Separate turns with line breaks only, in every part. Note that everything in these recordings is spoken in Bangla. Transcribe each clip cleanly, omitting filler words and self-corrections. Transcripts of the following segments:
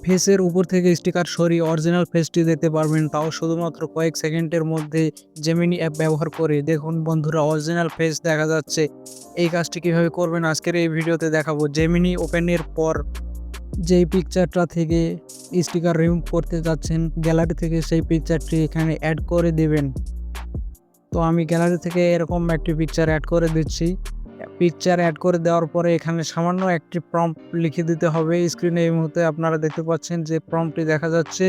ফেসের উপর থেকে স্টিকার সরিয়ে অরিজিনাল ফেসটি দেখতে পারবেন, তাও শুধুমাত্র কয়েক সেকেন্ডের মধ্যে জেমিনি অ্যাপ ব্যবহার করে। দেখুন বন্ধুরা, অরিজিনাল ফেস দেখা যাচ্ছে। এই কাজটি কীভাবে করবেন আজকের এই ভিডিওতে দেখাবো। জেমিনি ওপেনের পর যেই পিকচারটা থেকে স্টিকার রিমুভ করতে যাচ্ছেন, গ্যালারি থেকে সেই পিকচারটি এখানে অ্যাড করে দেবেন। তো আমি গ্যালারি থেকে এরকম একটি পিকচার অ্যাড করে দিচ্ছি। পিকচার অ্যাড করে দেওয়ার পরে এখানে সামান্য একটি প্রম্পট লিখে দিতে হবে। স্ক্রিনে এই মুহূর্তে আপনারা দেখতে পাচ্ছেন যে প্রম্পটটি দেখা যাচ্ছে,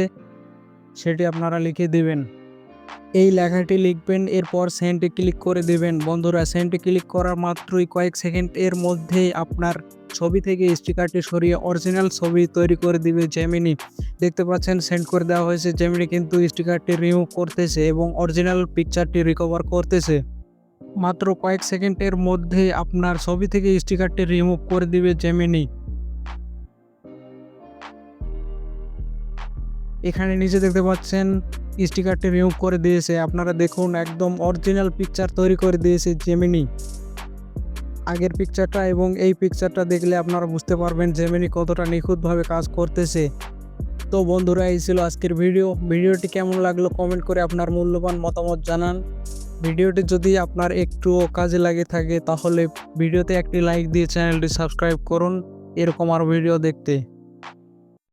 সেটি আপনারা লিখে দিবেন। এই লেখাটি লিখবেন, এরপর সেন্ডে ক্লিক করে দেবেন। বন্ধুরা, সেন্ডে ক্লিক করার মাত্রই কয়েক সেকেন্ড এর মধ্যেই আপনার ছবি থেকে স্টিকারটি সরিয়ে অরিজিনাল ছবি তৈরি করে দিবে জেমিনি। দেখতে পাচ্ছেন সেন্ড করে দেওয়া হয়েছে। জেমিনি কিন্তু স্টিকারটি রিমুভ করতেছে এবং অরিজিনাল পিকচারটি রিকভার করতেছে। মাত্র কয়েক সেকেন্ডের মধ্যে আপনার ছবি থেকে স্টিকারটি রিমুভ করে দিবে জেমিনি। এখানে নিচে দেখতে পাচ্ছেন স্টিকারটি রিমুভ করে দিয়েছে। আপনারা দেখুন, একদম অরিজিনাল পিকচার তৈরি করে দিয়েছে জেমিনি। আগের পিকচারটা এবং এই পিকচারটা দেখলে আপনারা বুঝতে পারবেন জেমিনি কতটা নিখুঁতভাবে কাজ করতেছে। তো বন্ধুরা, এই ছিল আজকের ভিডিওটি কেমন লাগলো কমেন্ট করে আপনার মূল্যবান মতামত জানান। ভিডিওটি যদি আপনার একটুও কাজে লাগে থাকে তাহলে ভিডিওতে একটি লাইক দিয়ে চ্যানেলটি সাবস্ক্রাইব করুন এরকম আরও ভিডিও দেখতে।